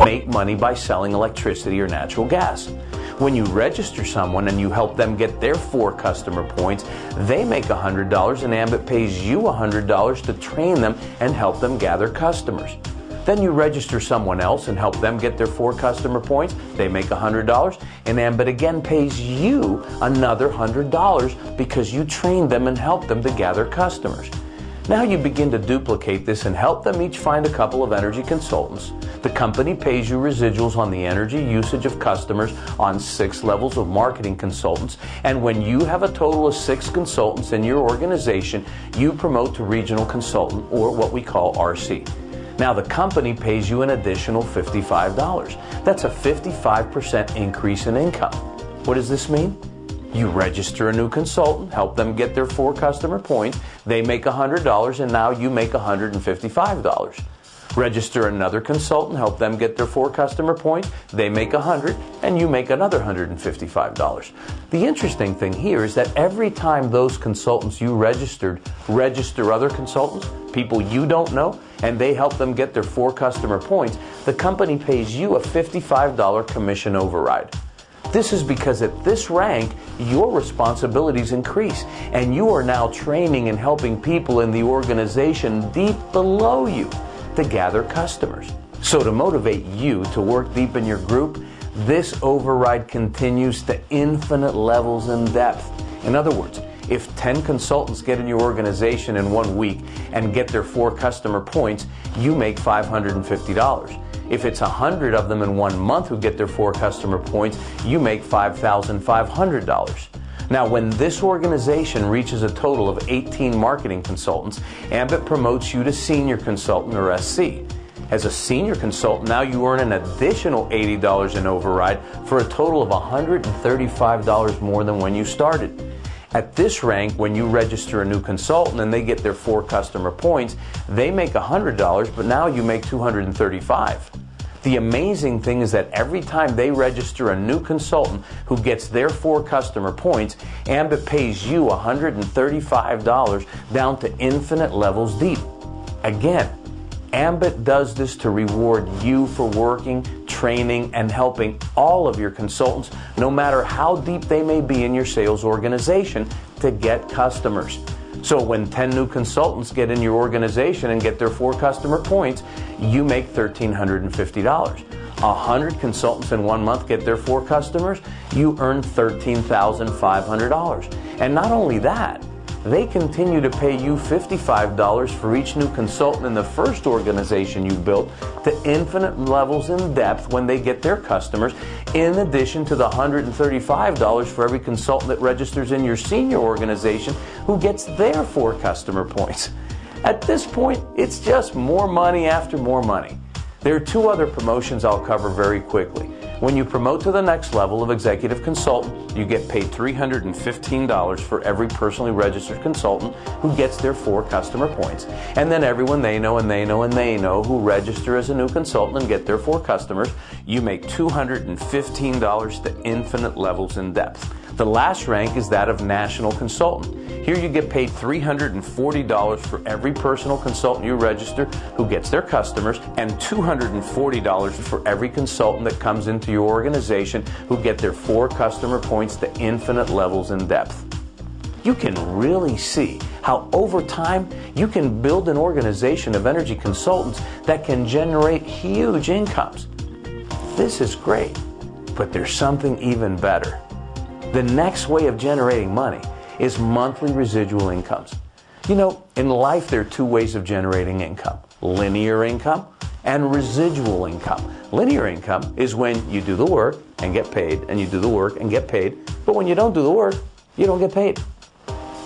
make money by selling electricity or natural gas. When you register someone and you help them get their 4 customer points, they make $100 and Ambit pays you $100 to train them and help them gather customers. Then you register someone else and help them get their 4 customer points. They make $100 and Ambit again pays you another $100 because you trained them and helped them to gather customers. Now you begin to duplicate this and help them each find a couple of energy consultants. The company pays you residuals on the energy usage of customers on 6 levels of marketing consultants, and when you have a total of 6 consultants in your organization, you promote to regional consultant, or what we call RC. Now the company pays you an additional $55. That's a 55% increase in income. What does this mean? You register a new consultant, help them get their 4 customer points, they make $100 and now you make $155. Register another consultant, help them get their 4 customer points, they make $100 and you make another $155. The interesting thing here is that every time those consultants you register other consultants, people you don't know, and they help them get their 4 customer points, the company pays you a $55 commission override. This is because at this rank, your responsibilities increase, and you are now training and helping people in the organization deep below you to gather customers. So to motivate you to work deep in your group, this override continues to infinite levels in depth. In other words, if 10 consultants get in your organization in 1 week and get their 4 customer points, you make $550. If it's 100 of them in 1 month who get their 4 customer points, you make $5,500. Now, when this organization reaches a total of 18 marketing consultants, Ambit promotes you to senior consultant, or SC. As a senior consultant, now you earn an additional $80 in override for a total of $135 more than when you started. At this rank, when you register a new consultant and they get their 4 customer points, they make $100, but now you make $235. The amazing thing is that every time they register a new consultant who gets their 4 customer points, Ambit pays you $135 down to infinite levels deep. Again, Ambit does this to reward you for working, training, and helping all of your consultants, no matter how deep they may be in your sales organization, to get customers. So when 10 new consultants get in your organization and get their 4 customer points, you make $1,350. 100 consultants in 1 month get their 4 customers, you earn $13,500. And not only that, they continue to pay you $55 for each new consultant in the first organization you built to infinite levels in depth when they get their customers, in addition to the $135 for every consultant that registers in your senior organization who gets their 4 customer points. At this point, it's just more money after more money. There are 2 other promotions I'll cover very quickly. When you promote to the next level of executive consultant, you get paid $315 for every personally registered consultant who gets their 4 customer points. And then everyone they know and they know and they know who register as a new consultant and get their 4 customers, you make $215 to infinite levels in depth. The last rank is that of national consultant. Here you get paid $340 for every personal consultant you register who gets their customers, and $240 for every consultant that comes into your organization who get their 4 customer points to infinite levels in depth. You can really see how over time you can build an organization of energy consultants that can generate huge incomes. This is great, but there's something even better. The next way of generating money is monthly residual incomes. You know, in life there are 2 ways of generating income: linear income and residual income. Linear income is when you do the work and get paid, and you do the work and get paid, but when you don't do the work, you don't get paid.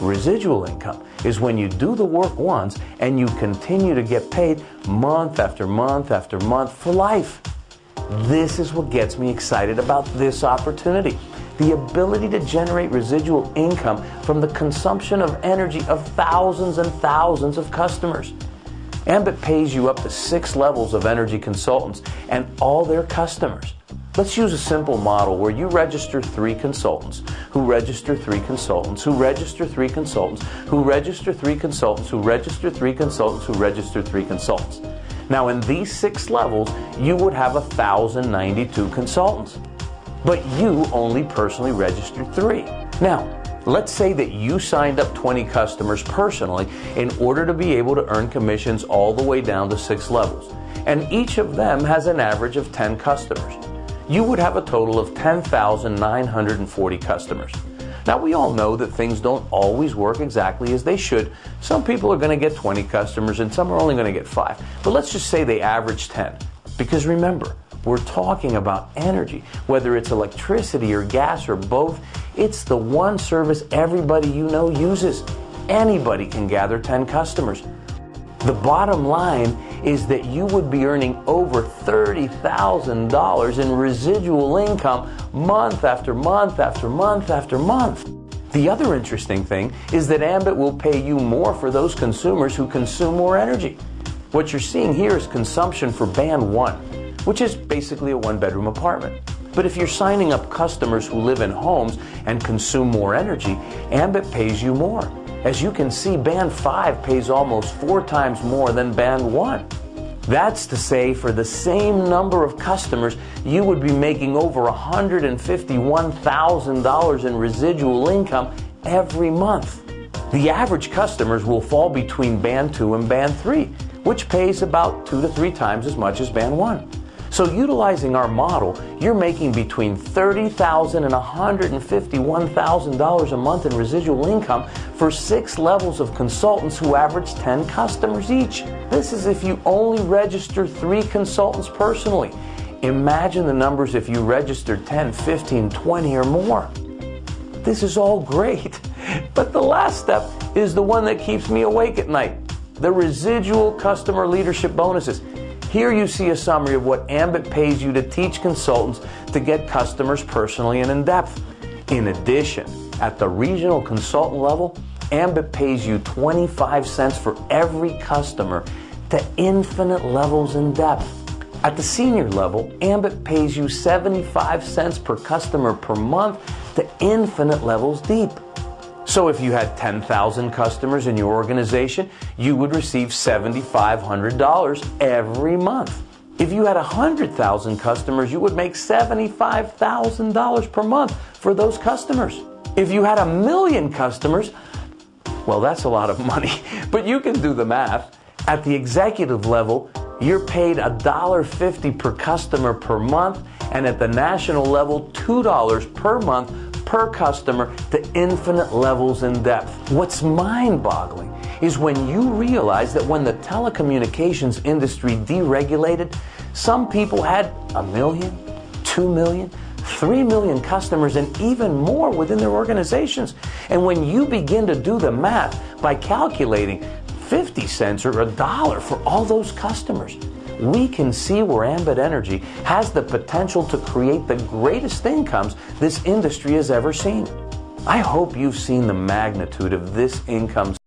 Residual income is when you do the work once and you continue to get paid month after month after month for life. This is what gets me excited about this opportunity. The ability to generate residual income from the consumption of energy of thousands and thousands of customers. Ambit pays you up to 6 levels of energy consultants and all their customers. Let's use a simple model where you register 3 consultants, who register 3 consultants, who register 3 consultants, who register 3 consultants, who register 3 consultants, who register 3 consultants. Now, in these 6 levels, you would have 1,092 consultants, but you only personally registered 3. Now, let's say that you signed up 20 customers personally in order to be able to earn commissions all the way down to 6 levels, and each of them has an average of 10 customers. You would have a total of 10,940 customers. Now, we all know that things don't always work exactly as they should. Some people are going to get 20 customers and some are only going to get 5. But let's just say they average 10. Because remember, we're talking about energy. Whether it's electricity or gas or both, it's the one service everybody you know uses. Anybody can gather 10 customers. The bottom line is that you would be earning over $30,000 in residual income month after month after month after month. The other interesting thing is that Ambit will pay you more for those consumers who consume more energy. What you're seeing here is consumption for Band 1, which is basically a 1-bedroom apartment. But if you're signing up customers who live in homes and consume more energy, Ambit pays you more. As you can see, Band 5 pays almost 4 times more than Band 1. That's to say, for the same number of customers, you would be making over $151,000 in residual income every month. The average customers will fall between Band 2 and Band 3, which pays about 2 to 3 times as much as Band 1. So utilizing our model, you're making between $30,000 and $151,000 a month in residual income for 6 levels of consultants who average 10 customers each. This is if you only register 3 consultants personally. Imagine the numbers if you registered 10, 15, 20 or more. This is all great, but the last step is the one that keeps me awake at night. The residual customer leadership bonuses. Here you see a summary of what Ambit pays you to teach consultants to get customers personally and in depth. In addition, at the regional consultant level, Ambit pays you 25 cents for every customer to infinite levels in depth. At the senior level, Ambit pays you 75 cents per customer per month to infinite levels deep. So if you had 10,000 customers in your organization, you would receive $7,500 every month. If you had 100,000 customers, you would make $75,000 per month for those customers. If you had 1,000,000 customers, well, that's a lot of money, but you can do the math. At the executive level, you're paid $1.50 per customer per month, and at the national level, $2 per month per customer to infinite levels in depth. What's mind-boggling is when you realize that when the telecommunications industry deregulated, some people had 1 million, 2 million, 3 million customers and even more within their organizations. And when you begin to do the math by calculating 50 cents or $1 for all those customers, we can see where Ambit Energy has the potential to create the greatest incomes this industry has ever seen. I hope you've seen the magnitude of this income